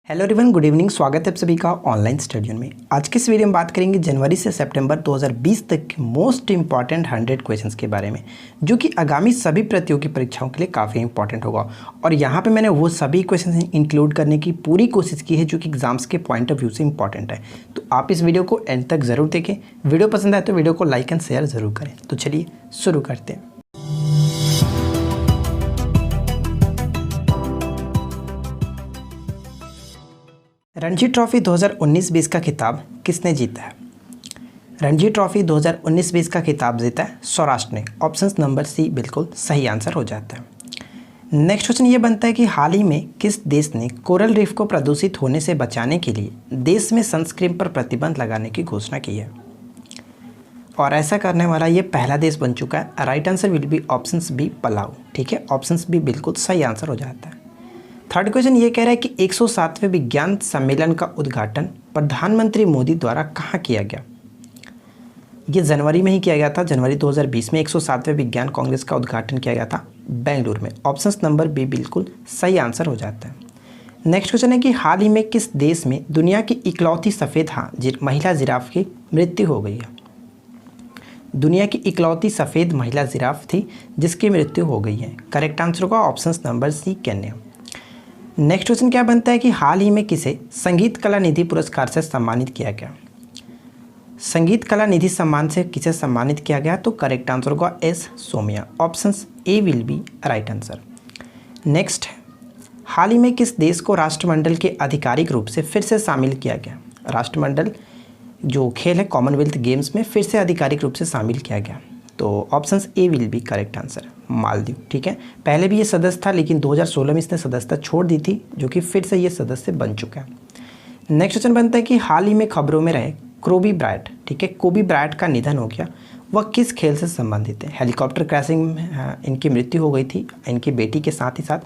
Hello everyone, good evening. स्वागत है आप सभी का ऑनलाइन स्टडी में। आज की इस वीडियो में बात करेंगे जनवरी से सितंबर 2020 तक के मोस्ट इंपॉर्टेंट 100 क्वेश्चंस के बारे में, जो कि आगामी सभी प्रतियोगी परीक्षाओं के लिए काफ़ी इंपॉर्टेंट होगा। और यहाँ पे मैंने वो सभी क्वेश्चंस इंक्लूड करने की पूरी कोशिश की है जो कि एग्जाम्स के पॉइंट ऑफ व्यू से इंपॉर्टेंट है। तो आप इस वीडियो को एंड तक ज़रूर देखें। वीडियो पसंद आए तो वीडियो को लाइक एंड शेयर ज़रूर करें। तो चलिए शुरू करते हैं। रणजी ट्रॉफी 2019-20 का खिताब किसने जीता है? रणजी ट्रॉफी 2019-20 का खिताब जीता है सौराष्ट्र ने। ऑप्शन नंबर सी बिल्कुल सही आंसर हो जाता है। नेक्स्ट क्वेश्चन ये बनता है कि हाल ही में किस देश ने कोरल रीफ को प्रदूषित होने से बचाने के लिए देश में सनस्क्रीन पर प्रतिबंध लगाने की घोषणा की है? और ऐसा करने वाला ये पहला देश बन चुका है। Right answer will be option B Palau. ठीक है, ऑप्शन बी बिल्कुल सही आंसर हो जाता है। थर्ड क्वेश्चन ये कह रहा है कि 107वें विज्ञान सम्मेलन का उद्घाटन प्रधानमंत्री मोदी द्वारा कहाँ किया गया? ये जनवरी में ही किया गया था। जनवरी 2020 में 107वें विज्ञान कांग्रेस का उद्घाटन किया गया था बेंगलुरु में। ऑप्शन नंबर बी बिल्कुल सही आंसर हो जाता है। नेक्स्ट क्वेश्चन है कि हाल ही में किस देश में दुनिया की इकलौती सफ़ेद महिला जिराफ की मृत्यु हो गई है? दुनिया की इकलौती सफ़ेद महिला जिराफ थी जिसकी मृत्यु हो गई है। करेक्ट आंसर होगा option number C Kenya. Next question क्या बनता है कि हाल ही में किसे संगीत कला निधि पुरस्कार से सम्मानित किया गया? संगीत कला निधि सम्मान से किसे सम्मानित किया गया? तो करेक्ट आंसर होगा S Somiya. Option A will be right answer. Next, हाल ही में किस देश को राष्ट्रमंडल के आधिकारिक रूप से फिर से शामिल किया गया? राष्ट्रमंडल जो खेल है कॉमनवेल्थ गेम्स में फिर से आधिकारिक रूप से शामिल किया गया। तो option A will be correct answer Maldives. ठीक है, पहले भी ये सदस्य था लेकिन 2016 में इसने सदस्यता छोड़ दी थी, जो कि फिर से ये सदस्य बन चुका है। नेक्स्ट क्वेश्चन बनता है कि हाल ही में खबरों में रहे कोबी ब्रायट, ठीक है, कोबी ब्रायट का निधन हो गया, वह किस खेल से संबंधित है? हेलीकॉप्टर क्रैशिंग में इनकी मृत्यु हो गई थी इनकी बेटी के साथ ही साथ।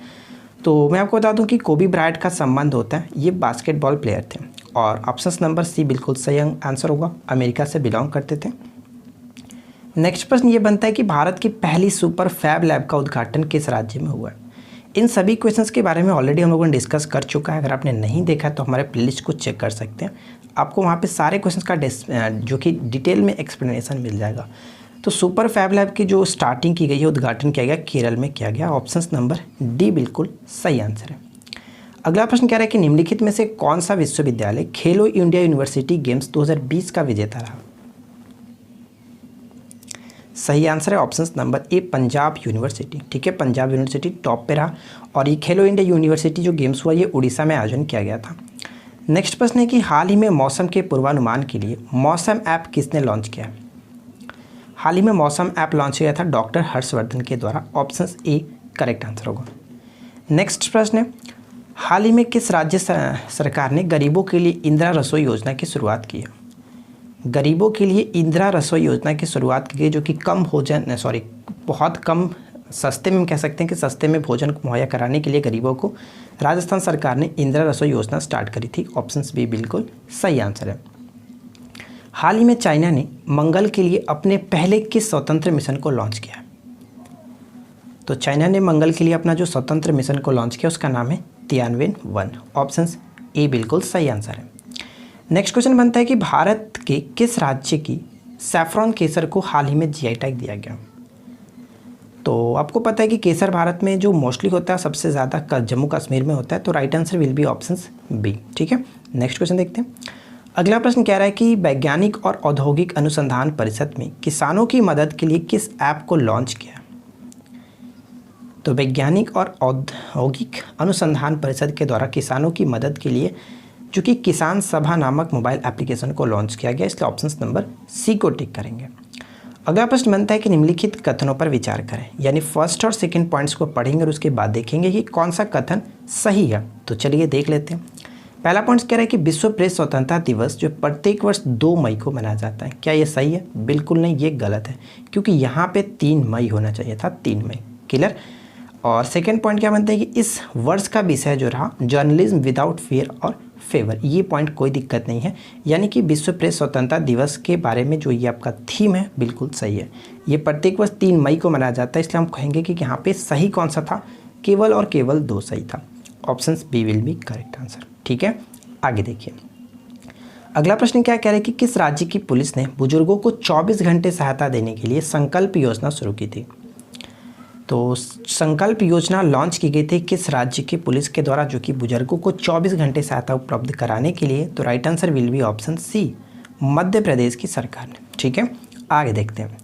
तो मैं आपको बता दूं कि कोबी ब्रायट का संबंध होता है, ये बास्केटबॉल प्लेयर थे। और ऑप्शन नंबर सी बिल्कुल सही आंसर होगा, अमेरिका से बिलोंग करते थे। नेक्स्ट प्रश्न ये बनता है कि भारत की पहली सुपर फैब लैब का उद्घाटन किस राज्य में हुआ है? इन सभी क्वेश्चंस के बारे में ऑलरेडी हम लोगों ने डिस्कस कर चुका है। अगर आपने नहीं देखा है तो हमारे प्लेलिस्ट को चेक कर सकते हैं। आपको वहाँ पे सारे क्वेश्चंस का जो कि डिटेल में एक्सप्लेनेशन मिल जाएगा। तो सुपर फैब लैब की जो स्टार्टिंग की गई है, उद्घाटन किया गया केरल में किया गया। ऑप्शन नंबर डी बिल्कुल सही आंसर है। अगला प्रश्न कह रहा है कि निम्नलिखित में से कौन सा विश्वविद्यालय खेलो इंडिया यूनिवर्सिटी गेम्स 2020 का विजेता रहा? सही आंसर है option number A Punjab university. ठीक है, पंजाब यूनिवर्सिटी टॉप पे रहा। और ये खेलो इंडिया यूनिवर्सिटी जो गेम्स हुआ ये उड़ीसा में आयोजन किया गया था। नेक्स्ट प्रश्न है कि हाल ही में मौसम के पूर्वानुमान के लिए मौसम ऐप किसने लॉन्च किया? हाल ही में मौसम ऐप लॉन्च किया था डॉक्टर हर्षवर्धन के द्वारा। ऑप्शन ए करेक्ट आंसर होगा। नेक्स्ट प्रश्न है, हाल ही में किस राज्य सरकार ने गरीबों के लिए इंदिरा रसोई योजना की शुरुआत की है? गरीबों के लिए इंदिरा रसोई योजना की शुरुआत की गई, जो कि बहुत कम सस्ते में हम कह सकते हैं कि सस्ते में भोजन मुहैया कराने के लिए गरीबों को राजस्थान सरकार ने इंदिरा रसोई योजना स्टार्ट करी थी। ऑप्शन बी बिल्कुल सही आंसर है। हाल ही में चाइना ने मंगल के लिए अपने पहले किस स्वतंत्र मिशन को लॉन्च किया? तो चाइना ने मंगल के लिए अपना जो स्वतंत्र मिशन को लॉन्च किया उसका नाम है तियानवेन-1। ऑप्शन ए बिल्कुल सही आंसर है। नेक्स्ट क्वेश्चन बनता है कि भारत के किस राज्य की सैफरॉन केसर को हाल ही में जीआई टैग दिया गया? तो आपको पता है कि केसर भारत में जो मोस्टली होता है सबसे ज़्यादा जम्मू कश्मीर में होता है। तो right answer will be option B. ठीक है, नेक्स्ट क्वेश्चन देखते हैं। अगला प्रश्न कह रहा है कि वैज्ञानिक और औद्योगिक अनुसंधान परिषद में किसानों की मदद के लिए किस ऐप को लॉन्च किया? तो वैज्ञानिक और औद्योगिक अनुसंधान परिषद के द्वारा किसानों की मदद के लिए जो कि किसान सभा नामक मोबाइल एप्लीकेशन को लॉन्च किया गया, इसलिए ऑप्शन नंबर सी को टिक करेंगे। अगला प्रश्न बनता है कि निम्नलिखित कथनों पर विचार करें, यानी फर्स्ट और सेकंड पॉइंट्स को पढ़ेंगे और उसके बाद देखेंगे कि कौन सा कथन सही है। तो चलिए देख लेते हैं। पहला पॉइंट कह रहा है कि विश्व प्रेस स्वतंत्रता दिवस जो प्रत्येक वर्ष 2 मई को मनाया जाता है, क्या ये सही है? बिल्कुल नहीं, ये गलत है, क्योंकि यहाँ पे 3 मई होना चाहिए था। 3 मई क्लियर। और सेकेंड पॉइंट क्या बनता है कि इस वर्ष का विषय जो रहा जर्नलिज्म विदाउट फियर और फेवर। ये पॉइंट कोई दिक्कत नहीं है, यानी कि विश्व प्रेस स्वतंत्रता दिवस के बारे में जो ये आपका थीम है बिल्कुल सही है। ये प्रत्येक वर्ष 3 मई को मनाया जाता है, इसलिए हम कहेंगे कि यहाँ पे सही कौन सा था? केवल और केवल 2 सही था। Option B will be correct answer. ठीक है, आगे देखिए। अगला प्रश्न क्या कह रहा है कि किस राज्य की पुलिस ने बुजुर्गों को 24 घंटे सहायता देने के लिए संकल्प योजना शुरू की थी? तो संकल्प योजना लॉन्च की गई थी किस राज्य की पुलिस के द्वारा, जो कि बुजुर्गों को 24 घंटे सहायता उपलब्ध कराने के लिए? तो right answer will be option C, Madhya Pradesh की सरकार ने। ठीक है, आगे देखते हैं।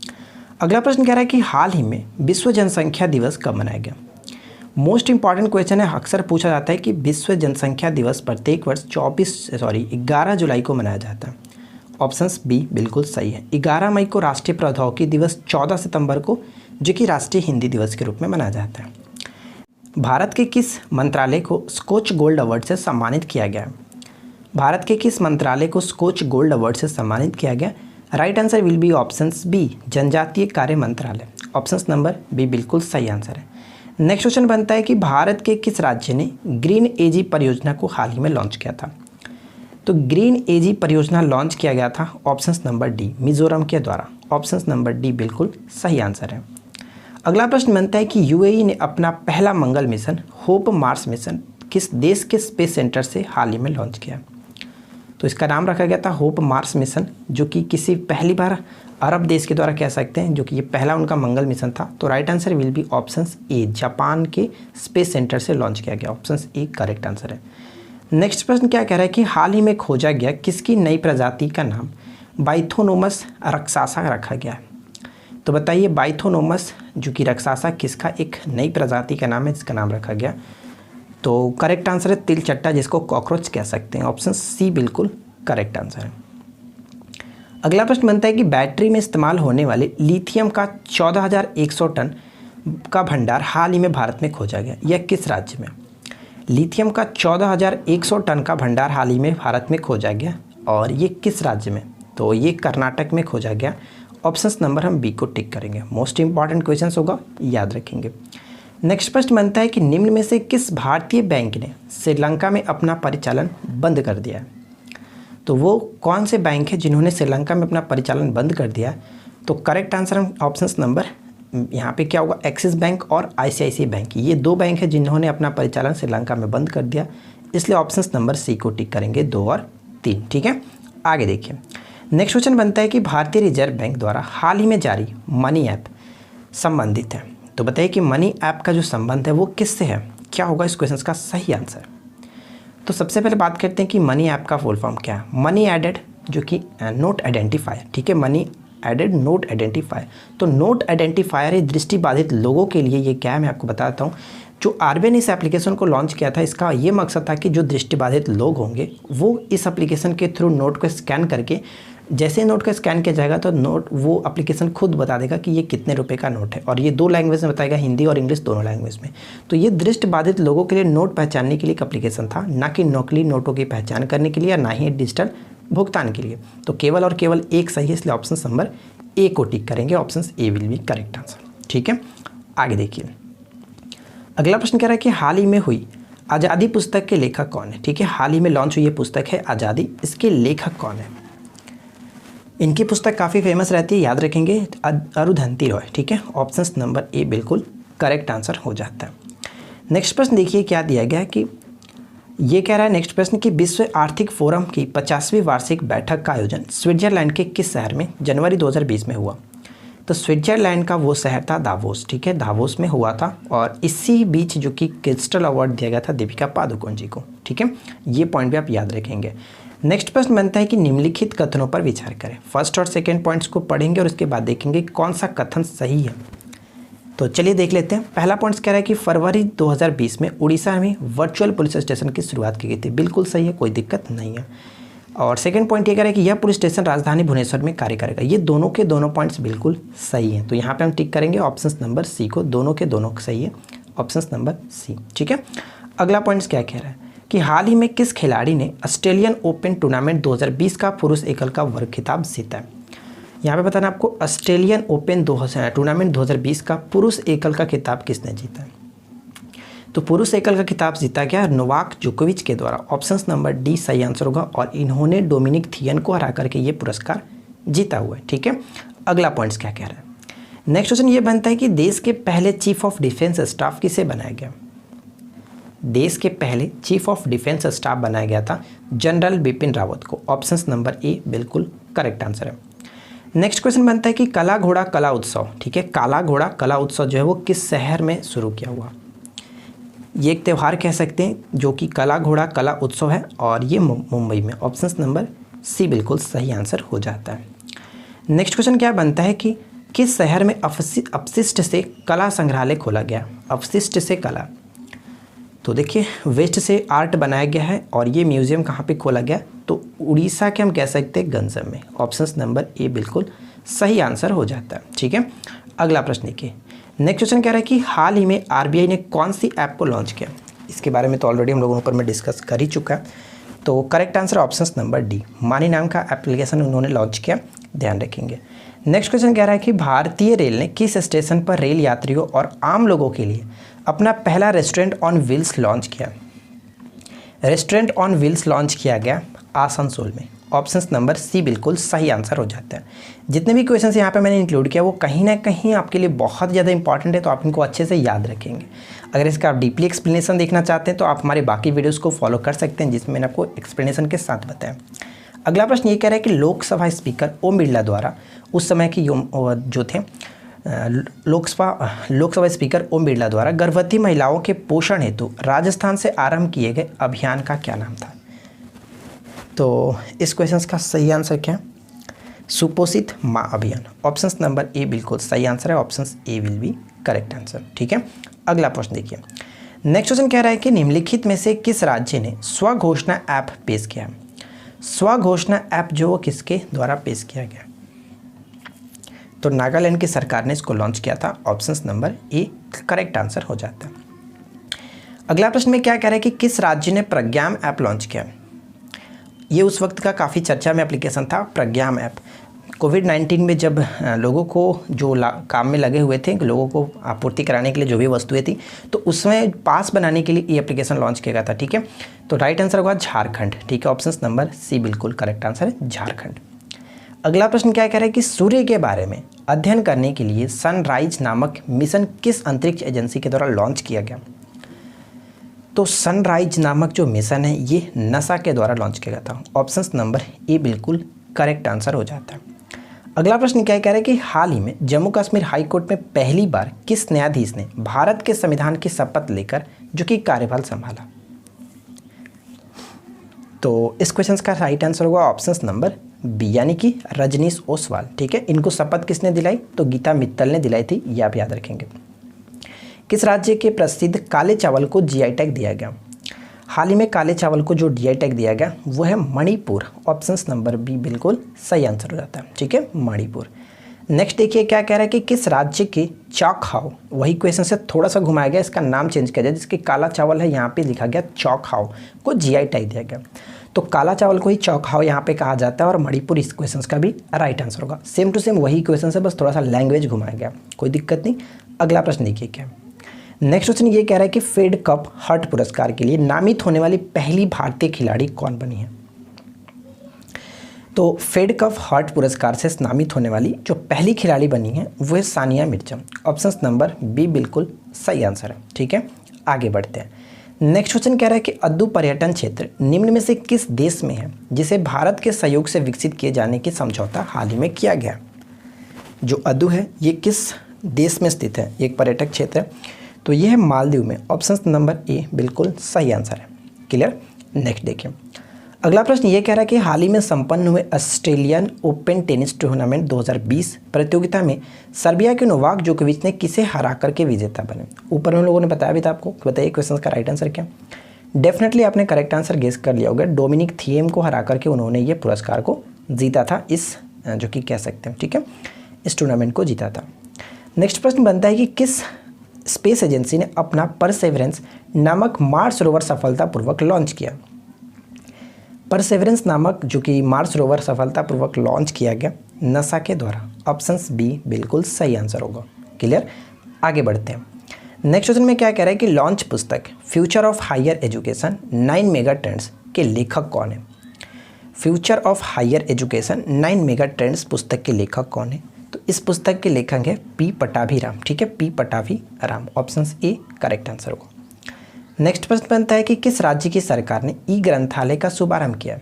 अगला प्रश्न कह रहा है कि हाल ही में विश्व जनसंख्या दिवस कब मनाया गया? मोस्ट इंपॉर्टेंट क्वेश्चन है, अक्सर पूछा जाता है कि विश्व जनसंख्या दिवस प्रत्येक वर्ष 11 जुलाई को मनाया जाता है। ऑप्शंस बी बिल्कुल सही है। 11 मई को राष्ट्रीय प्रौद्योगिकी दिवस, 14 सितंबर को जो कि राष्ट्रीय हिंदी दिवस के रूप में मनाया जाता है। भारत के किस मंत्रालय को स्कोच गोल्ड अवार्ड से सम्मानित किया गया? भारत के किस मंत्रालय को स्कोच गोल्ड अवार्ड से सम्मानित किया गया? Right answer will be options B, जनजातीय कार्य मंत्रालय। ऑप्शंस नंबर बी बिल्कुल सही आंसर है। नेक्स्ट क्वेश्चन बनता है कि भारत के किस राज्य ने ग्रीन एजी परियोजना को हाल ही में लॉन्च किया था? तो ग्रीन एजी परियोजना लॉन्च किया गया था, ऑप्शंस नंबर डी, मिजोरम के द्वारा। ऑप्शंस नंबर डी बिल्कुल सही आंसर है। अगला प्रश्न बनता है कि यूएई ने अपना पहला मंगल मिशन होप मार्स मिशन किस देश के स्पेस सेंटर से हाल ही में लॉन्च किया? तो इसका नाम रखा गया था होप मार्स मिशन, जो कि किसी पहली बार अरब देश के द्वारा कह सकते हैं, जो कि ये पहला उनका मंगल मिशन था। तो right answer will be options A, Japan के स्पेस सेंटर से लॉन्च किया गया। ऑप्शंस ए करेक्ट आंसर है। नेक्स्ट प्रश्न क्या कह रहा है कि हाल ही में खोजा गया किसकी नई प्रजाति का नाम बाइथोनोमस रक्सासा रखा गया है? तो बताइए, बाइथोनोमस जो कि रक्सासा किसका एक नई प्रजाति का नाम है जिसका नाम रखा गया? तो करेक्ट आंसर है तिलचट्टा, जिसको कॉकरोच कह सकते हैं। ऑप्शन सी बिल्कुल करेक्ट आंसर है। अगला प्रश्न बनता है कि बैटरी में इस्तेमाल होने वाले लिथियम का 14,100 टन का भंडार हाल ही में भारत में खोजा गया, यह किस राज्य में? लिथियम का 14,100 टन का भंडार हाल ही में भारत में खोजा गया, और ये किस राज्य में? तो ये कर्नाटक में खोजा गया। ऑप्शंस नंबर हम बी को टिक करेंगे। मोस्ट इंपॉर्टेंट क्वेश्चन होगा, याद रखेंगे। नेक्स्ट प्रश्न बनता है कि निम्न में से किस भारतीय बैंक ने श्रीलंका में अपना परिचालन बंद कर दिया है? तो वो कौन से बैंक है जिन्होंने श्रीलंका में अपना परिचालन बंद कर दिया? तो करेक्ट आंसर हम ऑप्शंस नंबर यहाँ पे क्या होगा, एक्सिस बैंक और आईसीआईसीआई बैंक, ये दो बैंक है जिन्होंने अपना परिचालन श्रीलंका में बंद कर दिया, इसलिए ऑप्शंस नंबर सी को टिक करेंगे, 2 और 3। ठीक है, आगे देखिए। नेक्स्ट क्वेश्चन बनता है कि भारतीय रिजर्व बैंक द्वारा हाल ही में जारी मनी ऐप संबंधित है। तो बताइए कि मनी ऐप का जो संबंध है वो किससे है? क्या होगा इस क्वेश्चन का सही आंसर? तो सबसे पहले बात करते हैं कि मनी ऐप का फुल फॉर्म क्या है। मनी एडेड जो कि नोट आइडेंटिफायर, ठीक है, मनी एडेड नोट आइडेंटिफायर। तो नोट आइडेंटिफायर है दृष्टिबाधित लोगों के लिए, ये क्या है मैं आपको बताता हूँ। जो आरबीआई ने इस एप्लीकेशन को लॉन्च किया था, इसका ये मकसद था कि जो दृष्टिबाधित लोग होंगे वो इस एप्लीकेशन के थ्रू नोट को स्कैन करके, जैसे नोट का स्कैन किया जाएगा तो नोट वो एप्लीकेशन खुद बता देगा कि ये कितने रुपए का नोट है, और ये 2 लैंग्वेज में बताएगा, हिंदी और इंग्लिश दोनों लैंग्वेज में। तो ये दृष्टिबाधित लोगों के लिए नोट पहचानने के लिए एक एप्लीकेशन था, ना कि नकली नोटों की पहचान करने के लिए, या ना ही डिजिटल भुगतान के लिए। तो केवल और केवल एक सही है, इसलिए ऑप्शन नंबर ए को टिक करेंगे। Option A will be correct answer. ठीक है, आगे देखिए। अगला प्रश्न कह रहा है कि हाल ही में हुई आज़ादी पुस्तक के लेखक कौन है? ठीक है, हाल ही में लॉन्च हुई ये पुस्तक है आज़ादी, इसके लेखक कौन है? इनकी पुस्तक काफ़ी फेमस रहती है, याद रखेंगे, अरुंधति रॉय। ठीक है, ऑप्शंस नंबर ए बिल्कुल करेक्ट आंसर हो जाता है। नेक्स्ट प्रश्न देखिए क्या दिया गया है कि ये कह रहा है नेक्स्ट प्रश्न कि विश्व आर्थिक फोरम की 50वीं वार्षिक बैठक का आयोजन स्विट्जरलैंड के किस शहर में जनवरी 2020 में हुआ? तो स्विट्जरलैंड का वो शहर था दावोस। ठीक है, दावोस में हुआ था, और इसी बीच जो कि क्रिस्टल अवार्ड दिया गया था दीपिका पादुकोण जी को। ठीक है, ये पॉइंट भी आप याद रखेंगे। नेक्स्ट प्रश्न बनता है कि निम्नलिखित कथनों पर विचार करें। फर्स्ट और सेकंड पॉइंट्स को पढ़ेंगे और उसके बाद देखेंगे कौन सा कथन सही है। तो चलिए देख लेते हैं। पहला पॉइंट कह रहा है कि फरवरी 2020 में उड़ीसा में वर्चुअल पुलिस स्टेशन की शुरुआत की गई थी। बिल्कुल सही है, कोई दिक्कत नहीं है। और सेकंड पॉइंट ये कह रहा है कि यह पुलिस स्टेशन राजधानी भुवनेश्वर में कार्य करेगा। ये दोनों के दोनों पॉइंट्स बिल्कुल सही हैं, तो यहाँ पे हम टिक करेंगे ऑप्शन नंबर सी को, दोनों के दोनों सही है, ऑप्शन नंबर सी। ठीक है, अगला पॉइंट क्या कह रहा है कि हाल ही में किस खिलाड़ी ने ऑस्ट्रेलियन ओपन टूर्नामेंट 2020 का पुरुष एकल का वर्ग खिताब जीता है? यहाँ पे बताना आपको ऑस्ट्रेलियन ओपन टूर्नामेंट 2020 का पुरुष एकल का खिताब किसने जीता है? तो पुरुष एकल का खिताब जीता गया नोवाक जोकोविच के द्वारा। ऑप्शन नंबर डी सही आंसर होगा, और इन्होंने डोमिनिक थियन को हरा करके ये पुरस्कार जीता हुआ है। ठीक है, अगला पॉइंट्स क्या कह रहा है। नेक्स्ट क्वेश्चन ये बनता है कि देश के पहले चीफ ऑफ डिफेंस स्टाफ किसे बनाया गया? देश के पहले चीफ ऑफ डिफेंस स्टाफ बनाया गया था? जनरल बिपिन रावत को। ऑप्शन नंबर ए बिल्कुल करेक्ट आंसर है। नेक्स्ट क्वेश्चन बनता है कि काला घोड़ा कला उत्सव, ठीक है, काला घोड़ा कला उत्सव जो है वो किस शहर में शुरू किया हुआ? ये एक त्यौहार कह सकते हैं जो कि काला घोड़ा कला उत्सव है और ये मुंबई में। ऑप्शन नंबर सी बिल्कुल सही आंसर हो जाता है। नेक्स्ट क्वेश्चन क्या बनता है कि किस शहर में अपशिष्ट से कला संग्रहालय खोला गया? अपशिष्ट से कला, तो देखिए वेस्ट से आर्ट बनाया गया है और ये म्यूजियम कहाँ पे खोला गया? तो उड़ीसा के हम कह सकते हैं गंजम में। ऑप्शन नंबर ए बिल्कुल सही आंसर हो जाता है, ठीक है। अगला प्रश्न देखिए। नेक्स्ट क्वेश्चन कह रहा है कि हाल ही में आरबीआई ने कौन सी ऐप को लॉन्च किया? इसके बारे में तो ऑलरेडी हम लोगों ऊपर में डिस्कस कर ही चुका है, तो correct answer option number D, मानी नाम का एप्लीकेशन उन्होंने लॉन्च किया, ध्यान रखेंगे। नेक्स्ट क्वेश्चन कह रहा है कि भारतीय रेल ने किस स्टेशन पर रेल यात्रियों और आम लोगों के लिए अपना पहला रेस्टोरेंट ऑन व्हील्स लॉन्च किया? रेस्टोरेंट ऑन व्हील्स लॉन्च किया गया आसनसोल में। ऑप्शन नंबर सी बिल्कुल सही आंसर हो जाता है। जितने भी क्वेश्चंस यहाँ पे मैंने इंक्लूड किया वो कहीं ना कहीं आपके लिए बहुत ज़्यादा इंपॉर्टेंट है, तो आप इनको अच्छे से याद रखेंगे। अगर इसका आप डीपली एक्सप्लेनेशन देखना चाहते हैं तो आप हमारे बाकी वीडियोज़ को फॉलो कर सकते हैं जिसमें मैंने आपको एक्सप्लेनेशन के साथ बताया। अगला प्रश्न ये कह रहा है कि लोकसभा स्पीकर ओम बिरला द्वारा उस समय की जो थे लोकसभा स्पीकर ओम बिरला द्वारा गर्भवती महिलाओं के पोषण हेतु राजस्थान से आरंभ किए गए अभियान का क्या नाम था? तो इस क्वेश्चन का सही आंसर क्या है? सुपोषित माँ अभियान। ऑप्शन नंबर ए बिल्कुल सही आंसर है, option A will be correct answer, ठीक है। अगला प्रश्न देखिए। नेक्स्ट क्वेश्चन कह रहा है कि निम्नलिखित में से किस राज्य ने स्वघोषणा ऐप पेश किया? स्वघोषणा ऐप जो वो किसके द्वारा पेश किया गया? तो नागालैंड की सरकार ने इसको लॉन्च किया था। Option number A correct answer हो जाता है। अगला प्रश्न में क्या कह रहा है कि किस राज्य ने प्रज्ञाम ऐप लॉन्च किया? ये उस वक्त का काफ़ी चर्चा में एप्लीकेशन था प्रज्ञाम ऐप। कोविड-19 में जब लोगों को जो काम में लगे हुए थे, लोगों को आपूर्ति कराने के लिए जो भी वस्तुएं थी, तो उसमें पास बनाने के लिए ये एप्लीकेशन लॉन्च किया गया था, ठीक है। तो राइट आंसर होगा झारखंड, ठीक है। ऑप्शन नंबर सी बिल्कुल करेक्ट आंसर है, झारखंड। अगला प्रश्न क्या कह रहा है कि सूर्य के बारे में अध्ययन करने के लिए सनराइज नामक मिशन किस अंतरिक्ष एजेंसी के द्वारा लॉन्च किया गया? तो सनराइज नामक जो मिशन है ये नासा के द्वारा लॉन्च किया गया था। ऑप्शन नंबर ए बिल्कुल करेक्ट आंसर हो जाता है। अगला प्रश्न क्या कह रहा है कि हाल ही में जम्मू कश्मीर हाई कोर्ट में पहली बार किस न्यायाधीश ने भारत के संविधान की शपथ लेकर जो कि कार्यभार संभाला? तो इस क्वेश्चन का राइट आंसर होगा ऑप्शन नंबर बी, यानी कि रजनीश ओसवाल, ठीक है। इनको शपथ किसने दिलाई? तो गीता मित्तल ने दिलाई थी, ये आप याद रखेंगे। किस राज्य के प्रसिद्ध काले चावल को जीआई टैग दिया गया? हाल ही में काले चावल को जो जीआई टैग दिया गया वो है मणिपुर। ऑप्शन नंबर बी बिल्कुल सही आंसर हो जाता है, ठीक है, मणिपुर। नेक्स्ट देखिए क्या कह रहा है कि किस राज्य के चौखाओ, वही क्वेश्चन से थोड़ा सा घुमाया गया, इसका नाम चेंज किया जाए, जिसके काला चावल है यहाँ पे लिखा गया चौखाओ को जीआई टैग दिया गया। तो काला चावल को ही चौखाओ यहाँ पे कहा जाता है और मणिपुर इस क्वेश्चन का भी राइट आंसर होगा। सेम टू सेम वही क्वेश्चन से बस थोड़ा सा लैंग्वेज घुमाया गया, कोई दिक्कत नहीं। अगला प्रश्न देखिए क्या नेक्स्ट क्वेश्चन ये कह रहा है कि फेड कप हर्ट पुरस्कार के लिए नामित होने वाली पहली भारतीय खिलाड़ी कौन बनी है? तो फेड कप हर्ट पुरस्कार से नामित होने वाली जो पहली खिलाड़ी बनी है वो है Sania Mirza. Option number B बिल्कुल सही आंसर है, ठीक है। आगे बढ़ते हैं। नेक्स्ट क्वेश्चन कह रहा है कि अद्दू पर्यटन क्षेत्र निम्न में से किस देश में है जिसे भारत के सहयोग से विकसित किए जाने की समझौता हाल ही में किया गया? जो अद्दू है ये किस देश में स्थित है? एक पर्यटक क्षेत्र है, तो ये है मालदीव में। ऑप्शन नंबर ए बिल्कुल सही आंसर है, क्लियर। नेक्स्ट देखिए अगला प्रश्न ये कह रहा है कि हाल ही में संपन्न हुए ऑस्ट्रेलियन ओपन टेनिस टूर्नामेंट 2020 प्रतियोगिता में सर्बिया के नोवाक जोकोविच ने किसे हरा करके विजेता बने? ऊपर उन लोगों ने बताया भी था आपको, बताइए क्वेश्चन का राइट आंसर क्या? डेफिनेटली आपने करेक्ट आंसर गेस कर लिया होगा। डोमिनिक थिएम को हरा करके उन्होंने ये पुरस्कार को जीता था, इस जो कि कह सकते हैं, ठीक है, इस टूर्नामेंट को जीता था। नेक्स्ट प्रश्न बनता है कि किस स्पेस एजेंसी ने अपना परसेवरेंस नामक मार्स रोवर सफलतापूर्वक लॉन्च किया? परसेवरेंस नामक जो कि मार्स रोवर सफलतापूर्वक लॉन्च किया गया नासा के द्वारा। ऑप्शंस बी बिल्कुल सही आंसर होगा, क्लियर। आगे बढ़ते हैं। नेक्स्ट क्वेश्चन में क्या कह रहा है कि लॉन्च पुस्तक future of higher education 9 mega trends के लेखक कौन है? Future of higher education 9 mega trends पुस्तक के लेखक कौन है? तो इस पुस्तक के लेखक है पी पटाभी राम, ठीक है, P Pattabhi Ram. Option A correct answer होगा। नेक्स्ट प्रश्न बनता है कि किस राज्य की सरकार ने ई ग्रंथालय का शुभारंभ किया?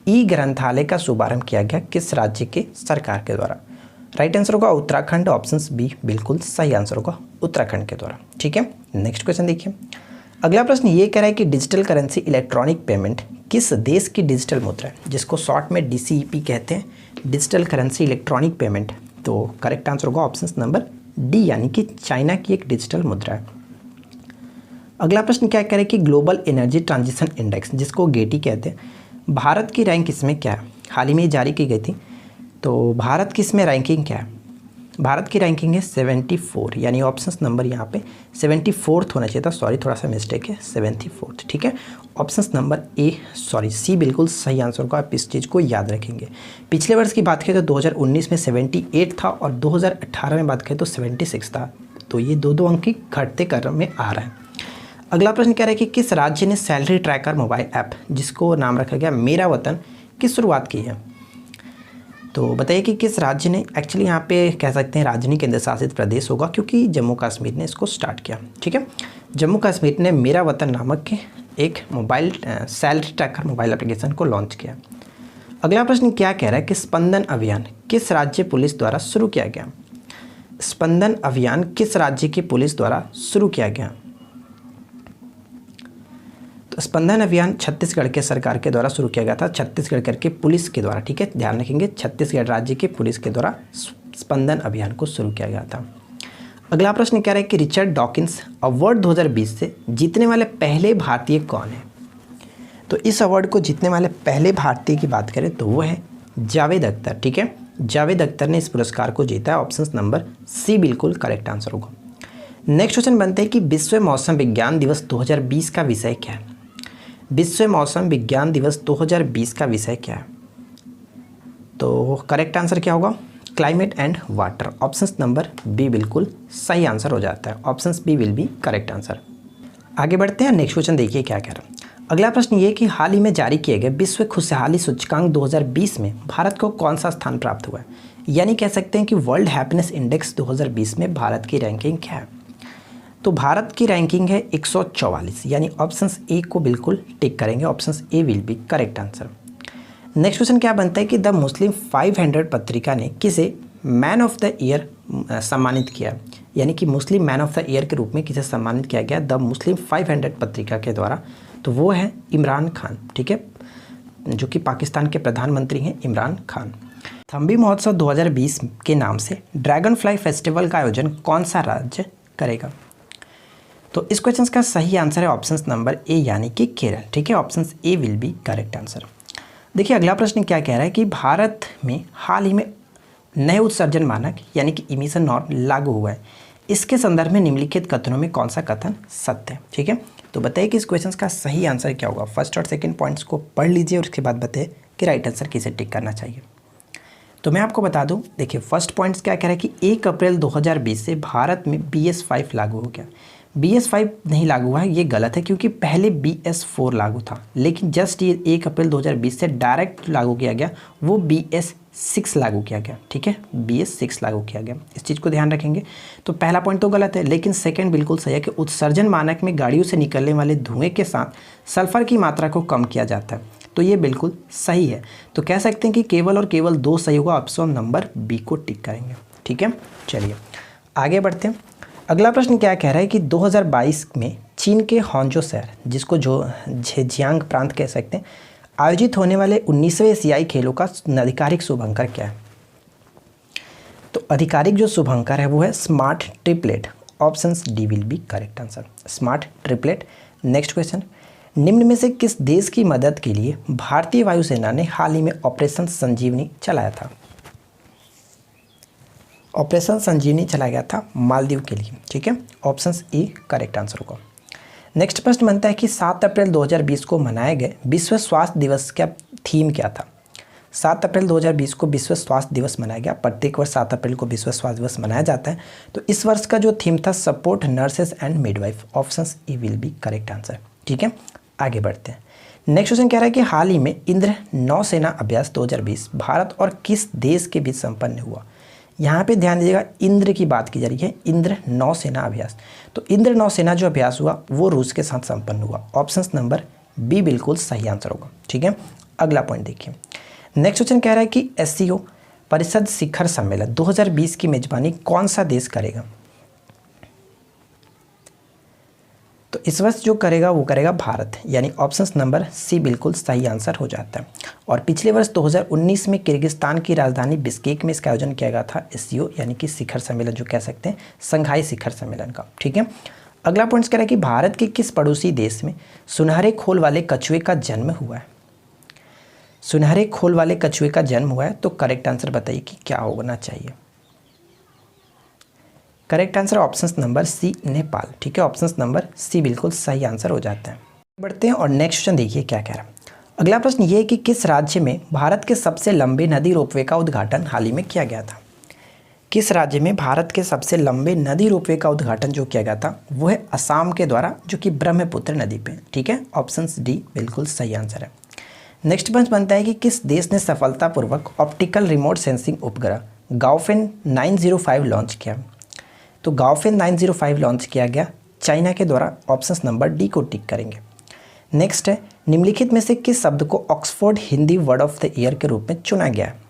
ई ग्रंथालय का शुभारंभ किया गया किस राज्य के सरकार के द्वारा? राइट आंसर होगा उत्तराखंड, ऑप्शन बी बिल्कुल सही आंसर होगा उत्तराखंड के द्वारा। ठीक है, नेक्स्ट क्वेश्चन देखिए। अगला प्रश्न ये कह रहा है कि डिजिटल करेंसी इलेक्ट्रॉनिक पेमेंट किस देश की डिजिटल मुद्रा है, जिसको शॉर्ट में DCEP कहते हैं, डिजिटल करेंसी इलेक्ट्रॉनिक पेमेंट। तो करेक्ट आंसर होगा ऑप्शन नंबर डी, यानी कि चाइना की एक डिजिटल मुद्रा है। अगला प्रश्न क्या कह रहा है कि ग्लोबल एनर्जी ट्रांजिशन इंडेक्स, जिसको गेटी कहते हैं, भारत की रैंक इसमें क्या है? हाल ही में जारी की गई थी, तो भारत की इसमें रैंकिंग क्या है? भारत की रैंकिंग है 74, यानी ऑप्शन नंबर यहाँ पे 74th होना चाहिए था, सॉरी थोड़ा सा मिस्टेक है, 74th। ठीक है, ऑप्शन नंबर सी बिल्कुल सही आंसर होगा। आप इस चीज़ को याद रखेंगे। पिछले वर्ष की बात करें तो 2019 में 78 था और 2018 में बात करें तो 76 था, तो ये दो अंक की घटते क्रम में आ रहा है। अगला प्रश्न कह रहा है कि किस राज्य ने सैलरी ट्रैकर मोबाइल ऐप, जिसको नाम रखा गया मेरा वतन, की शुरुआत की है? तो बताइए कि किस राज्य ने, एक्चुअली यहाँ पे कह सकते हैं राज्य नहीं केंद्र शासित प्रदेश होगा, क्योंकि जम्मू कश्मीर ने इसको स्टार्ट किया। ठीक है, जम्मू कश्मीर ने मेरा वतन नामक के एक mobile salary tracker mobile application को लॉन्च किया। अगला प्रश्न क्या कह रहा है कि स्पंदन अभियान किस राज्य पुलिस द्वारा शुरू किया गया? स्पंदन अभियान किस राज्य की पुलिस द्वारा शुरू किया गया? तो स्पंदन अभियान छत्तीसगढ़ के सरकार के द्वारा शुरू किया गया था, छत्तीसगढ़ के पुलिस के द्वारा। ठीक है, ध्यान रखेंगे, छत्तीसगढ़ राज्य के पुलिस के द्वारा स्पंदन अभियान को शुरू किया गया था। अगला प्रश्न कह रहा है कि रिचर्ड डॉकिंस अवार्ड 2020 से जीतने वाले पहले भारतीय कौन है? तो इस अवार्ड को जीतने वाले पहले भारतीय की बात करें तो वो है जावेद अख्तर। ठीक है, जावेद अख्तर ने इस पुरस्कार को जीता है, ऑप्शन नंबर सी बिल्कुल करेक्ट आंसर होगा। नेक्स्ट क्वेश्चन बनते हैं कि विश्व मौसम विज्ञान दिवस 2020 का विषय क्या है? विश्व मौसम विज्ञान दिवस 2020 का विषय क्या है? तो करेक्ट आंसर क्या होगा? Climate and water, option number B बिल्कुल सही आंसर हो जाता है, option B will be correct answer. आगे बढ़ते हैं, नेक्स्ट क्वेश्चन देखिए क्या कह रहा है। अगला प्रश्न ये कि हाल ही में जारी किए गए विश्व खुशहाली सूचकांक 2020 में भारत को कौन सा स्थान प्राप्त हुआ है? यानी कह सकते हैं कि वर्ल्ड हैप्पीनेस इंडेक्स 2020 में भारत की रैंकिंग क्या है? तो भारत की रैंकिंग है 144, यानी ऑप्शन ए को बिल्कुल टिक करेंगे, option A will be correct answer. Next question क्या बनता है कि द मुस्लिम 500 पत्रिका ने किसे मैन ऑफ द ईयर सम्मानित किया? यानी कि Muslim man of the year के रूप में किसे सम्मानित किया गया द मुस्लिम 500 पत्रिका के द्वारा? तो वो है इमरान खान। ठीक है, जो कि पाकिस्तान के प्रधानमंत्री हैं इमरान खान। थम्बी महोत्सव 2020 के नाम से ड्रैगन फ्लाई फेस्टिवल का आयोजन कौन सा राज्य करेगा? तो इस क्वेश्चन का सही आंसर है ऑप्शन नंबर ए, यानी कि केरल। ठीक है, option A will be correct answer. देखिए अगला प्रश्न क्या कह रहा है कि भारत में हाल ही में नए उत्सर्जन मानक यानी कि इमिशन नॉर्म लागू हुआ है, इसके संदर्भ में निम्नलिखित कथनों में कौन सा कथन सत्य है? ठीक है, तो बताइए कि इस क्वेश्चन का सही आंसर क्या होगा। फर्स्ट और सेकंड पॉइंट्स को पढ़ लीजिए और उसके बाद बताइए कि राइट आंसर किसे टिक करना चाहिए। तो मैं आपको बता दूं, देखिए फर्स्ट पॉइंट्स क्या कह रहा है कि 1 अप्रैल 2020 से भारत में BS5 लागू हो गया। BS5 नहीं लागू हुआ है, ये गलत है, क्योंकि पहले BS4 लागू था, लेकिन जस्ट ये 1 अप्रैल 2020 से डायरेक्ट लागू किया गया, वो BS6 लागू किया गया। ठीक है, BS6 लागू किया गया, इस चीज़ को ध्यान रखेंगे। तो पहला पॉइंट तो गलत है, लेकिन सेकंड बिल्कुल सही है कि उत्सर्जन मानक में गाड़ियों से निकलने वाले धुएं के साथ सल्फर की मात्रा को कम किया जाता है, तो ये बिल्कुल सही है। तो कह सकते हैं कि केवल और केवल 2 सही होगा, ऑप्शन नंबर बी को टिक करेंगे। ठीक है, चलिए आगे बढ़ते हैं। अगला प्रश्न क्या कह रहा है कि 2022 में चीन के हॉन्जो शहर, जिसको जो झेजियांग प्रांत कह सकते हैं, आयोजित होने वाले 19वें एशियाई खेलों का आधिकारिक शुभंकर क्या है? तो आधिकारिक जो शुभंकर है वो है smart triplet, option D will be correct answer, smart triplet. Next question, निम्न में से किस देश की मदद के लिए भारतीय वायुसेना ने हाल ही में ऑपरेशन संजीवनी चलाया था? ऑपरेशन संजीवनी चलाया गया था मालदीव के लिए। ठीक है, ऑप्शन ए करेक्ट आंसर होगा। नेक्स्ट प्रश्न बनता है कि 7 अप्रैल 2020 को मनाए गए विश्व स्वास्थ्य दिवस का थीम क्या था? 7 अप्रैल 2020 को विश्व स्वास्थ्य दिवस मनाया गया, प्रत्येक वर्ष 7 अप्रैल को विश्व स्वास्थ्य दिवस मनाया जाता है। तो इस वर्ष का जो थीम था support nurses and midwife, option A will be correct answer. ठीक है, आगे बढ़ते हैं। नेक्स्ट क्वेश्चन कह रहा है कि हाल ही में इंद्र नौसेना अभ्यास 2020 भारत और किस देश के बीच संपन्न हुआ? यहाँ पे ध्यान दीजिएगा, इंद्र की बात की जा रही है, इंद्र नौसेना अभ्यास। तो इंद्र नौसेना जो अभ्यास हुआ वो रूस के साथ संपन्न हुआ। ऑप्शन नंबर बी बिल्कुल सही आंसर होगा। ठीक है, अगला पॉइंट देखिए। नेक्स्ट क्वेश्चन कह रहा है कि एससीओ परिषद शिखर सम्मेलन 2020 की मेजबानी कौन सा देश करेगा? तो इस वर्ष जो करेगा वो करेगा भारत, यानी ऑप्शन नंबर सी बिल्कुल सही आंसर हो जाता है। और पिछले वर्ष 2019 में किर्गिस्तान की राजधानी बिश्केक में इसका आयोजन किया गया था, एससीओ यानी कि शिखर सम्मेलन जो कह सकते हैं, संघाई शिखर सम्मेलन का। ठीक है, अगला पॉइंट कह रहा है कि भारत के किस पड़ोसी देश में सुनहरे खोल वाले कछुए का जन्म हुआ है? सुनहरे खोल वाले कछुए का जन्म हुआ है, तो करेक्ट आंसर बताइए कि क्या होना चाहिए। Correct answer option number C Nepal. ठीक है, ऑप्शन नंबर सी बिल्कुल सही आंसर हो जाता है। बढ़ते हैं और नेक्स्ट क्वेश्चन देखिए क्या कह रहा है। अगला प्रश्न ये है कि किस राज्य में भारत के सबसे लंबे नदी रोपवे का उद्घाटन हाल ही में किया गया था? किस राज्य में भारत के सबसे लंबे नदी रोपवे का उद्घाटन जो किया गया था वो है असम के द्वारा, जो कि ब्रह्मपुत्र नदी पे। ठीक है, ऑप्शन डी बिल्कुल सही आंसर है। नेक्स्ट प्रश्न बनता है कि किस देश ने सफलतापूर्वक ऑप्टिकल रिमोट सेंसिंग उपग्रह गाओफेन 905 लॉन्च किया? तो गाओफेन 905 लॉन्च किया गया चाइना के द्वारा। ऑप्शन नंबर डी को टिक करेंगे। नेक्स्ट है, निम्नलिखित में से किस शब्द को Oxford Hindi word of the year के रूप में चुना गया है?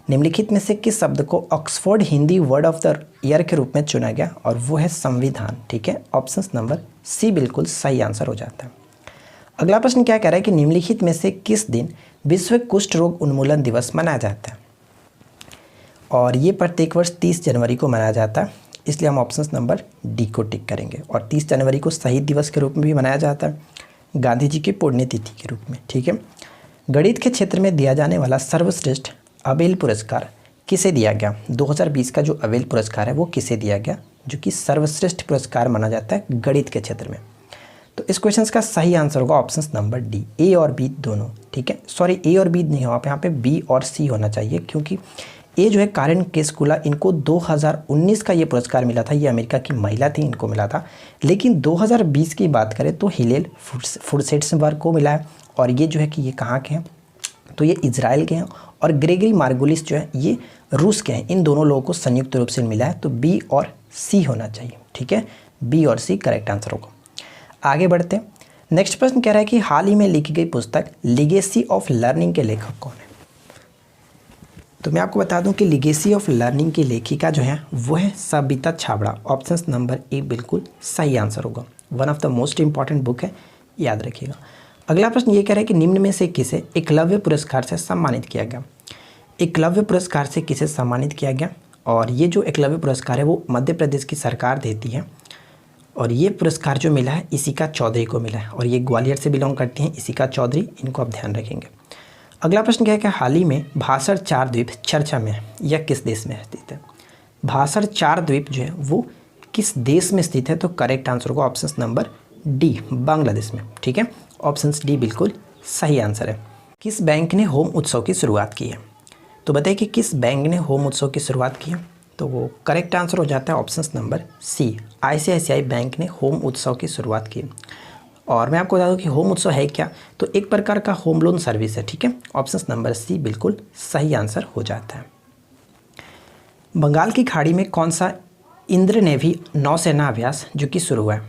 निम्नलिखित में से किस शब्द को Oxford Hindi word of the year के रूप में चुना गया, और वो है संविधान। ठीक है, ऑप्शन नंबर सी बिल्कुल सही आंसर हो जाता है। अगला प्रश्न क्या कह रहा है कि निम्नलिखित में से किस दिन विश्व कुष्ठ रोग उन्मूलन दिवस मनाया जाता है? और ये प्रत्येक वर्ष 30 जनवरी को मनाया जाता है, इसलिए हम ऑप्शन नंबर डी को टिक करेंगे। और 30 जनवरी को शहीद दिवस के रूप में भी मनाया जाता है, गांधी जी की पुण्यतिथि के रूप में। ठीक है, गणित के क्षेत्र में दिया जाने वाला सर्वश्रेष्ठ अबेल पुरस्कार किसे दिया गया? 2020 का जो अबेल पुरस्कार है वो किसे दिया गया, जो कि सर्वश्रेष्ठ पुरस्कार माना जाता है गणित के क्षेत्र में? तो इस क्वेश्चन का सही आंसर होगा ऑप्शन नंबर डी, ए और बी दोनों। ठीक है, सॉरी ए और बी नहीं हो, यहाँ पे बी और सी होना चाहिए, क्योंकि ये जो है कारेन केस्कुला, इनको 2019 का ये पुरस्कार मिला था, ये अमेरिका की महिला थी, इनको मिला था। लेकिन 2020 की बात करें तो हिलेल फुर्सेट्सबर्ग को मिला है। और ये जो है कि ये कहाँ के हैं, तो ये इजराइल के हैं। और ग्रेगरी मार्गुलिस जो है ये रूस के हैं। इन दोनों लोगों को संयुक्त रूप से मिला है, तो बी और सी होना चाहिए। ठीक है, बी और सी करेक्ट आंसर होगा। आगे बढ़ते हैं। नेक्स्ट प्रश्न कह रहा है कि हाल ही में लिखी गई पुस्तक लिगेसी ऑफ लर्निंग के लेखक कौन है? तो मैं आपको बता दूं कि लिगेसी ऑफ लर्निंग की लेखिका जो है वो है Sabita Chhabra. Option number A बिल्कुल सही आंसर होगा। One of the most important book है, याद रखिएगा। अगला प्रश्न ये कह रहा है कि निम्न में से किसे एकलव्य पुरस्कार से सम्मानित किया गया? एकलव्य पुरस्कार से किसे सम्मानित किया गया? और ये जो एकलव्य पुरस्कार है वो मध्य प्रदेश की सरकार देती है। और ये पुरस्कार जो मिला है इसिका चौधरी को मिला है, और ये ग्वालियर से बिलोंग करती हैं, इसिका चौधरी, इनको आप ध्यान रखेंगे। अगला प्रश्न क्या है कि हाल ही में भाषण 4 द्वीप चर्चा में है, यह किस देश में स्थित है? भाषण 4 द्वीप जो है वो किस देश में स्थित है? तो करेक्ट आंसर होगा ऑप्शन नंबर डी, बांग्लादेश में। ठीक है, ऑप्शन डी बिल्कुल सही आंसर है। किस बैंक ने होम उत्सव की शुरुआत की है? तो बताइए कि किस बैंक ने होम उत्सव की शुरुआत की है? तो वो करेक्ट आंसर हो जाता है option number C, ICICI bank ने होम उत्सव की शुरुआत की। और मैं आपको बता दूं कि होम उत्सव है क्या, तो एक प्रकार का होम लोन सर्विस है। ठीक है, ऑप्शन नंबर सी बिल्कुल सही आंसर हो जाता है। बंगाल की खाड़ी में कौन सा इंद्र नेवी नौसेना अभ्यास जो कि शुरू हुआ है?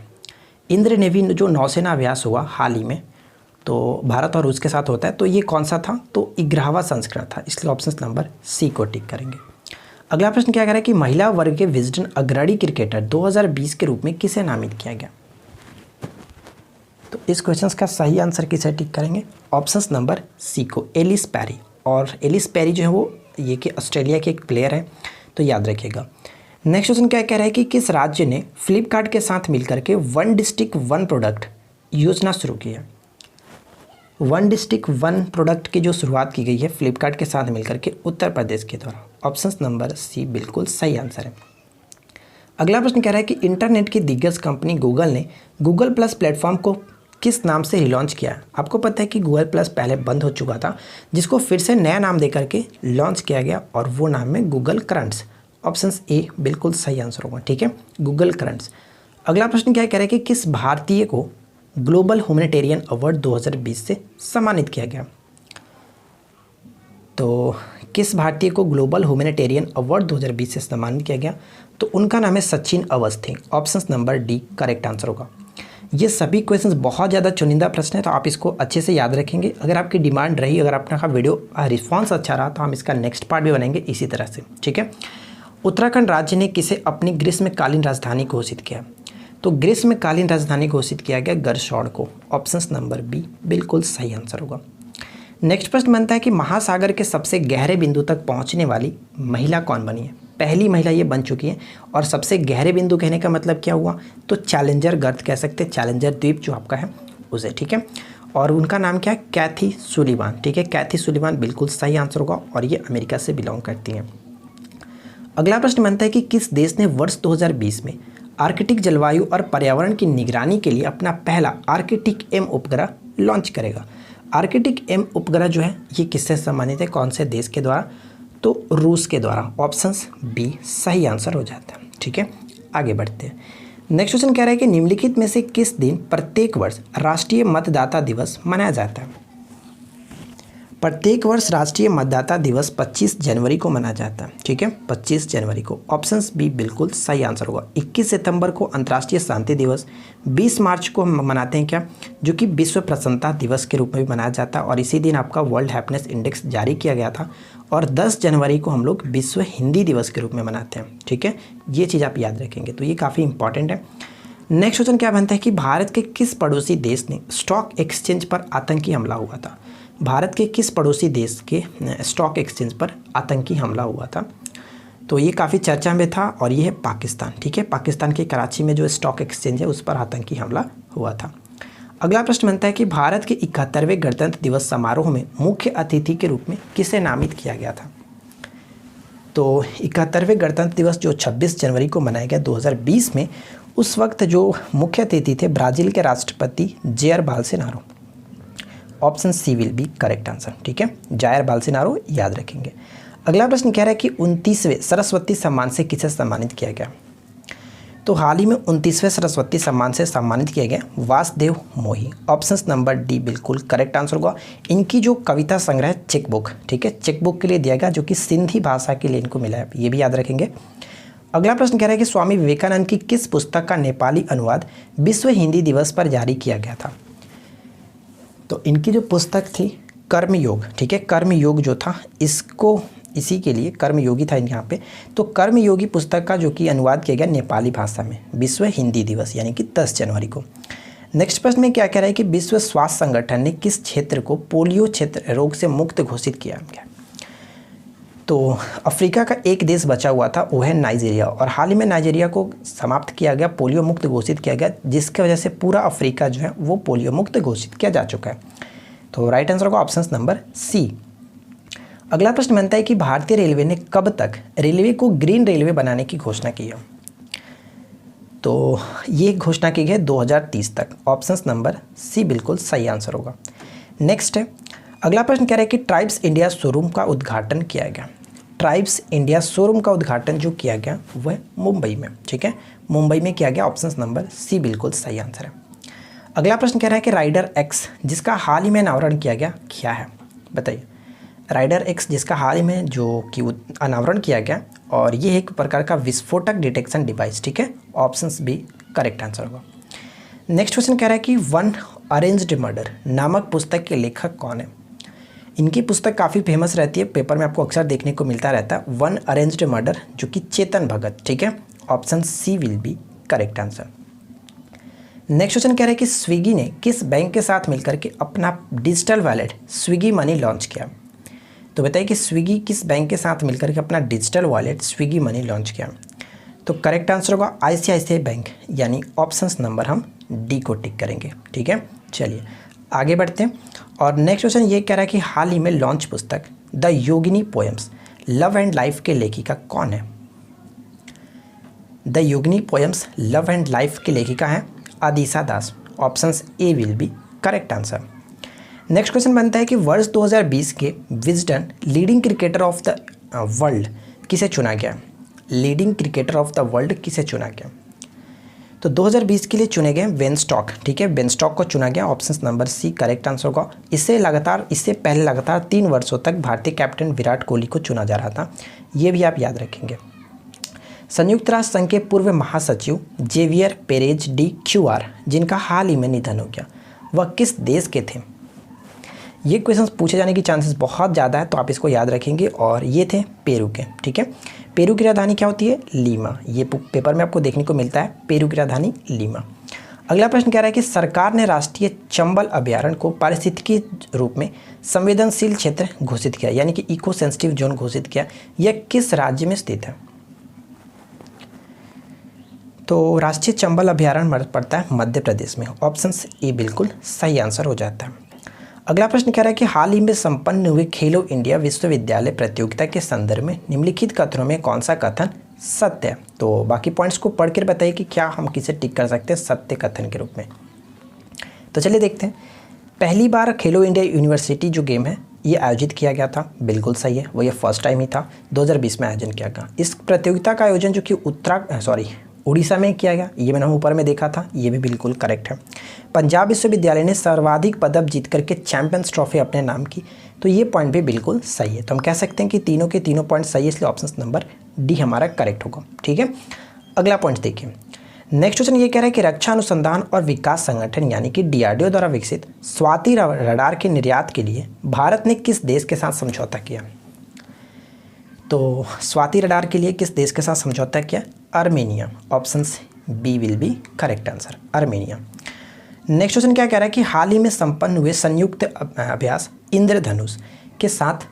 इंद्र नेवी जो नौसेना अभ्यास हुआ हाल ही में, तो भारत और रूस के साथ होता है, तो ये कौन सा था? तो 11वां संस्करण था, इसलिए ऑप्शन नंबर सी को टिक करेंगे। अगला प्रश्न क्या कह रहा है कि महिला वर्ग के विजडन अग्रणी क्रिकेटर 2020 के रूप में किसे नामित किया गया? तो इस क्वेश्चन का सही आंसर किसे टिक करेंगे? ऑप्शन नंबर सी को, एलिस पैरी। और एलिस पैरी जो है वो ये कि ऑस्ट्रेलिया के एक प्लेयर है, तो याद रखिएगा। नेक्स्ट क्वेश्चन क्या कह रहा है कि किस राज्य ने फ्लिपकार्ट के साथ मिलकर के 1 डिस्ट्रिक्ट 1 प्रोडक्ट योजना शुरू की है? 1 डिस्ट्रिक्ट 1 प्रोडक्ट की जो शुरुआत की गई है फ्लिपकार्ट के साथ मिलकर के उत्तर प्रदेश के द्वारा। ऑप्शन नंबर सी बिल्कुल सही आंसर है। अगला प्रश्न कह रहा है कि इंटरनेट की दिग्गज कंपनी गूगल ने गूगल प्लस प्लेटफॉर्म को किस नाम से रिलॉन्च किया? आपको पता है कि गूगल प्लस पहले बंद हो चुका था, जिसको फिर से नया नाम देकर के लॉन्च किया गया, और वो नाम है गूगल करंट्स। ऑप्शन ए बिल्कुल सही आंसर होगा। ठीक है, गूगल करंट्स। अगला प्रश्न क्या कह रहा है कि किस भारतीय को ग्लोबल ह्यूमैनिटेरियन अवार्ड 2020 से सम्मानित किया गया? तो किस भारतीय को ग्लोबल ह्यूमैनिटेरियन अवार्ड 2020 से सम्मानित किया गया? तो उनका नाम है Sachin Awasthi. Option number D correct answer होगा। ये सभी क्वेश्चंस बहुत ज़्यादा चुनिंदा प्रश्न है, तो आप इसको अच्छे से याद रखेंगे। अगर आपकी डिमांड रही, अगर आपका वीडियो रिस्पॉन्स अच्छा रहा, तो हम इसका नेक्स्ट पार्ट भी बनाएंगे इसी तरह से, ठीक है। उत्तराखंड राज्य ने किसे अपनी ग्रीष्मकालीन राजधानी घोषित किया? तो ग्रीष्मकालीन राजधानी घोषित किया गया गरशौड़ को। ऑप्शन नंबर बी बिल्कुल सही आंसर होगा। नेक्स्ट प्रश्न बनता है कि महासागर के सबसे गहरे बिंदु तक पहुंचने वाली महिला कौन बनी है? पहली महिला ये बन चुकी है। और सबसे गहरे बिंदु कहने का मतलब क्या हुआ? तो चैलेंजर गर्त कह सकते हैं, चैलेंजर द्वीप जो आपका है उसे, ठीक है। और उनका नाम क्या है? कैथी सुलिवान, ठीक है। कैथी सुलिवान बिल्कुल सही आंसर होगा और ये अमेरिका से बिलोंग करती हैं। अगला प्रश्न बनता है कि किस देश ने वर्ष 2020 में आर्कटिक जलवायु और पर्यावरण की निगरानी के लिए अपना पहला आर्कटिक एम उपग्रह लॉन्च करेगा? आर्कटिक एम उपग्रह जो है ये किससे सम्मानित है, कौन से देश के द्वारा? तो रूस के द्वारा। ऑप्शंस बी सही आंसर हो जाता है, ठीक है। आगे बढ़ते हैं। नेक्स्ट क्वेश्चन कह रहा है कि निम्नलिखित में से किस दिन प्रत्येक वर्ष राष्ट्रीय मतदाता दिवस मनाया जाता है? प्रत्येक वर्ष राष्ट्रीय मतदाता दिवस 25 जनवरी को मनाया जाता है, ठीक है, 25 जनवरी को। ऑप्शंस बी बिल्कुल सही आंसर होगा। 21 सितंबर को अंतर्राष्ट्रीय शांति दिवस, 20 मार्च को हम मनाते हैं क्या, जो कि विश्व प्रसन्नता दिवस के रूप में भी मनाया जाता है, और इसी दिन आपका वर्ल्ड हैप्पीनेस इंडेक्स जारी किया गया था। और 10 जनवरी को हम लोग विश्व हिंदी दिवस के रूप में मनाते हैं, ठीक है। ये चीज़ आप याद रखेंगे, तो ये काफ़ी इंपॉर्टेंट है। नेक्स्ट क्वेश्चन क्या बनता है कि भारत के किस पड़ोसी देश ने स्टॉक एक्सचेंज पर आतंकी हमला हुआ था? भारत के किस पड़ोसी देश के स्टॉक एक्सचेंज पर आतंकी हमला हुआ था? तो ये काफ़ी चर्चा में था और ये है पाकिस्तान, ठीक है। पाकिस्तान के कराची में जो स्टॉक एक्सचेंज है उस पर आतंकी हमला हुआ था। अगला प्रश्न बनता है कि भारत के 71वें गणतंत्र दिवस समारोह में मुख्य अतिथि के रूप में किसे नामित किया गया था? तो 71वें गणतंत्र दिवस जो 26 जनवरी को मनाया गया 2020 में, उस वक्त जो मुख्य अतिथि थे ब्राज़ील के राष्ट्रपति Jair Bolsonaro. Option C will be correct answer, ठीक है। जायर बोल्सोनारो याद रखेंगे। अगला प्रश्न कह रहा है कि 29वें सरस्वती सम्मान से किसे सम्मानित किया गया? तो हाल ही में 29वें सरस्वती सम्मान से सम्मानित किया गया वासुदेव मोही। ऑप्शन नंबर डी बिल्कुल करेक्ट आंसर होगा। इनकी जो कविता संग्रह चेक बुक, ठीक है, चेक बुक के लिए दिया गया, जो कि सिंधी भाषा के लिए इनको मिला है, ये भी याद रखेंगे। अगला प्रश्न कह रहा है कि स्वामी विवेकानंद की किस पुस्तक का नेपाली अनुवाद विश्व हिंदी दिवस पर जारी किया गया था? तो इनकी जो पुस्तक थी कर्मयोग, ठीक है, कर्मयोग जो था, इसको इसी के लिए कर्मयोगी था यहाँ पे, तो कर्मयोगी पुस्तक का जो कि अनुवाद किया गया नेपाली भाषा में विश्व हिंदी दिवस यानी कि 10 जनवरी को। नेक्स्ट प्रश्न में क्या कह रहा है कि विश्व स्वास्थ्य संगठन ने किस क्षेत्र को पोलियो क्षेत्र रोग से मुक्त घोषित किया? तो अफ्रीका का एक देश बचा हुआ था, वो है नाइजीरिया, और हाल ही में नाइजीरिया को समाप्त किया गया, पोलियो मुक्त घोषित किया गया, जिसकी वजह से पूरा अफ्रीका जो है वो पोलियो मुक्त घोषित किया जा चुका है। तो राइट आंसर होगा ऑप्शन नंबर सी। अगला प्रश्न बनता है कि भारतीय रेलवे ने कब तक रेलवे को ग्रीन रेलवे बनाने की घोषणा की है? तो ये घोषणा की गई 2030 तक। ऑप्शन नंबर सी बिल्कुल सही आंसर होगा। नेक्स्ट है, अगला प्रश्न कह रहा है कि ट्राइब्स इंडिया शोरूम का उद्घाटन किया गया। ट्राइब्स इंडिया शोरूम का उद्घाटन जो किया गया वह मुंबई में, ठीक है, मुंबई में किया गया। ऑप्शन नंबर सी बिल्कुल सही आंसर है। अगला प्रश्न कह रहा है कि राइडर एक्स जिसका हाल ही में अनावरण किया गया क्या है? बताइए। राइडर एक्स जिसका हाल ही में जो कि अनावरण किया गया, और ये एक प्रकार का विस्फोटक डिटेक्शन डिवाइस, ठीक है। ऑप्शंस बी करेक्ट आंसर होगा। नेक्स्ट क्वेश्चन कह रहा है कि वन अरेंज्ड मर्डर नामक पुस्तक के लेखक कौन है? इनकी पुस्तक काफ़ी फेमस रहती है, पेपर में आपको अक्सर देखने को मिलता रहता है। वन अरेंज्ड मर्डर जो कि चेतन भगत, ठीक है। Option C will be correct answer. Next question कह रहा है कि स्विगी ने किस बैंक के साथ मिलकर के अपना digital wallet Swiggy money launch किया? तो बताइए कि स्विगी किस बैंक के साथ मिलकर के अपना digital wallet Swiggy money launch किया? तो करेक्ट आंसर होगा ICICI बैंक, यानी ऑप्शंस नंबर हम डी को टिक करेंगे, ठीक है। चलिए आगे बढ़ते हैं। और नेक्स्ट क्वेश्चन ये कह रहा है कि हाल ही में लॉन्च पुस्तक the Yogini poems love and life के लेखिका कौन है? The Yogini poems love and life की लेखिका है Adisha Das. Options A will be correct answer. Next question बनता है कि वर्ष 2020 के Wisden leading cricketer of the world किसे चुना गया? Leading cricketer of the world किसे चुना गया? तो 2020 के लिए चुने गए वेनस्टॉक, ठीक है, वेनस्टॉक को चुना गया, option number C correct answer होगा। इससे पहले लगातार 3 वर्षों तक भारतीय कैप्टन विराट कोहली को चुना जा रहा था, ये भी आप याद रखेंगे। संयुक्त राष्ट्र संघ के पूर्व महासचिव जेवियर पेरेज डी क्यूआर, जिनका हाल ही में निधन हो गया, वह किस देश के थे? ये क्वेश्चन पूछे जाने की चांसेस बहुत ज़्यादा है, तो आप इसको याद रखेंगे। और ये थे पेरू के, ठीक है। पेरू की राजधानी क्या होती है? लीमा। ये पेपर में आपको देखने को मिलता है, पेरू की राजधानी लीमा। अगला प्रश्न कह रहा है कि सरकार ने राष्ट्रीय चंबल अभयारण्य को पारिस्थितिकी रूप में संवेदनशील क्षेत्र घोषित किया, यानी कि इको सेंसिटिव जोन घोषित किया। यह किस राज्य में स्थित है? तो राष्ट्रीय चंबल अभयारण्य पड़ता है मध्य प्रदेश में, ऑप्शन ए बिल्कुल सही आंसर हो जाता है। अगला प्रश्न कह रहा है कि हाल ही में संपन्न हुए खेलो इंडिया विश्वविद्यालय प्रतियोगिता के संदर्भ में निम्नलिखित कथनों में कौन सा कथन सत्य है? तो बाकी पॉइंट्स को पढ़ कर बताइए कि क्या हम किसे टिक कर सकते हैं सत्य कथन के रूप में। तो चलिए देखते हैं। पहली बार खेलो इंडिया यूनिवर्सिटी जो गेम है ये आयोजित किया गया था, बिल्कुल सही है, वो ये फर्स्ट टाइम ही था, 2020 में आयोजन किया गया। इस प्रतियोगिता का आयोजन जो कि उड़ीसा में किया गया, ये मैंने ऊपर में देखा था, ये भी बिल्कुल करेक्ट है। पंजाब विश्वविद्यालय ने सर्वाधिक पदक जीत करके चैंपियंस ट्रॉफी अपने नाम की, तो ये पॉइंट भी बिल्कुल सही है। तो हम कह सकते हैं कि तीनों के तीनों पॉइंट सही है, इसलिए ऑप्शन नंबर डी हमारा करेक्ट होगा, ठीक है। अगला पॉइंट देखिए। नेक्स्ट क्वेश्चन ये कह रहा है कि रक्षा अनुसंधान और विकास संगठन यानी कि DRDO द्वारा विकसित स्वाति रडार के निर्यात के लिए भारत ने किस देश के साथ समझौता किया? तो स्वाति रडार के लिए किस देश के साथ समझौता किया? Armenia. Option B will be correct answer, Armenia. Next question क्या कह रहा है कि हाल ही में संपन्न हुए संयुक्त अभ्यास इंद्रधनुष के साथ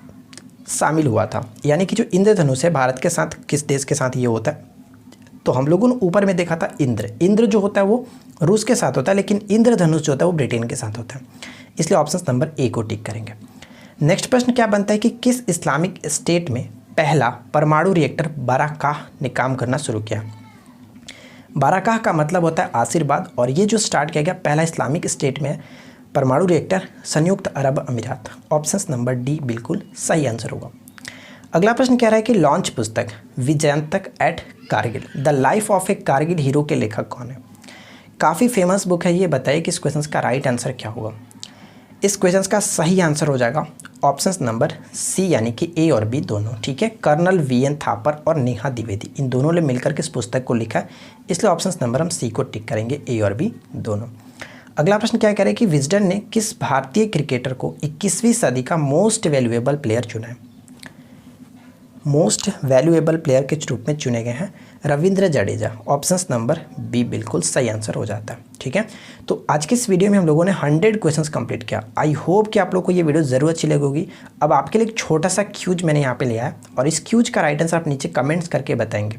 शामिल हुआ था, यानी कि जो इंद्रधनुष है भारत के साथ किस देश के साथ ये होता है? तो हम लोगों ने ऊपर में देखा था इंद्र जो होता है वो रूस के साथ होता है, लेकिन इंद्रधनुष जो होता है वो ब्रिटेन के साथ होता है, इसलिए ऑप्शन नंबर ए को टिक करेंगे। नेक्स्ट प्रश्न क्या बनता है कि किस इस्लामिक स्टेट में पहला परमाणु रिएक्टर बाराकाह ने काम करना शुरू किया? बाराकाह का मतलब होता है आशीर्वाद, और ये जो स्टार्ट किया गया पहला इस्लामिक स्टेट में परमाणु रिएक्टर संयुक्त अरब अमीरात, ऑप्शन नंबर डी बिल्कुल सही आंसर होगा। अगला प्रश्न कह रहा है कि लॉन्च पुस्तक Vijyant at Kargil the life of a Kargil hero के लेखक कौन है? काफ़ी फेमस बुक है ये, बताइए कि इस क्वेश्चन का राइट आंसर क्या होगा। इस क्वेश्चन का सही आंसर हो जाएगा ऑप्शन नंबर सी, यानी कि ए और बी दोनों, ठीक है। कर्नल VN थापर और नेहा द्विवेदी, इन दोनों ने मिलकर के इस पुस्तक को लिखा है, इसलिए ऑप्शन नंबर हम सी को टिक करेंगे, ए और बी दोनों। अगला प्रश्न क्या कह रहे हैं कि विजडन ने किस भारतीय क्रिकेटर को 21वीं सदी का मोस्ट वैल्यूएबल प्लेयर चुना है? मोस्ट वैल्यूएबल प्लेयर के रूप में चुने गए हैं Ravindra Jadeja, option number B बिल्कुल सही आंसर हो जाता है, ठीक है। तो आज के इस वीडियो में हम लोगों ने 100 क्वेश्चंस कंप्लीट किया। आई होप कि आप लोग को ये वीडियो ज़रूर अच्छी लगेगी। अब आपके लिए एक छोटा सा क्यूज मैंने यहाँ पे लिया है, और इस क्यूज का राइट आंसर आप नीचे कमेंट्स करके बताएंगे।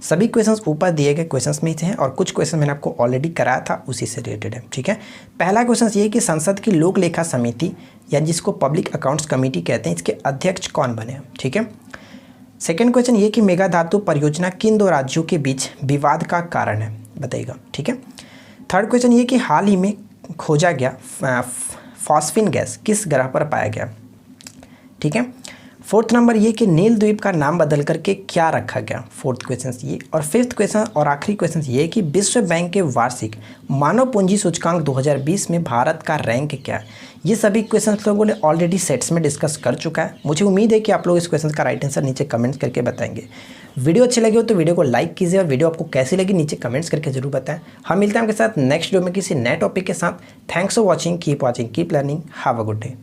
सभी क्वेश्चंस ऊपर दिए गए क्वेश्चंस में ही हैं, और कुछ क्वेश्चन मैंने आपको ऑलरेडी कराया था, उसी से रिलेटेड है, ठीक है। पहला क्वेश्चन ये है कि संसद की लोक लेखा समिति या जिसको पब्लिक अकाउंट्स कमेटी कहते हैं, इसके अध्यक्ष कौन बने, ठीक है। सेकेंड क्वेश्चन ये कि मेगा धातु परियोजना किन 2 राज्यों के बीच विवाद का कारण है, बताइएगा, ठीक है। थर्ड क्वेश्चन ये कि हाल ही में खोजा गया फॉस्फिन गैस किस ग्रह पर पाया गया, ठीक है। फोर्थ नंबर ये कि नील द्वीप का नाम बदल करके क्या रखा गया, फोर्थ क्वेश्चन ये। और फिफ्थ क्वेश्चन और आखिरी क्वेश्चन ये कि विश्व बैंक के वार्षिक मानव पूंजी सूचकांक 2020 में भारत का रैंक क्या है। ये सभी क्वेश्चन लोगों ने ऑलरेडी सेट्स में डिस्कस कर चुका है। मुझे उम्मीद है कि आप लोग इस क्वेश्चन का राइट आंसर नीचे कमेंट्स करके बताएंगे। वीडियो अच्छी लगी हो तो वीडियो को लाइक कीजिए, और वीडियो आपको कैसी लगी नीचे कमेंट्स करके जरूर बताएं। हम मिलते हैं आपके साथ नेक्स्ट वीडियो में किसी नए टॉपिक के साथ। Thanks for watching, keep watching, keep learning, have a good day.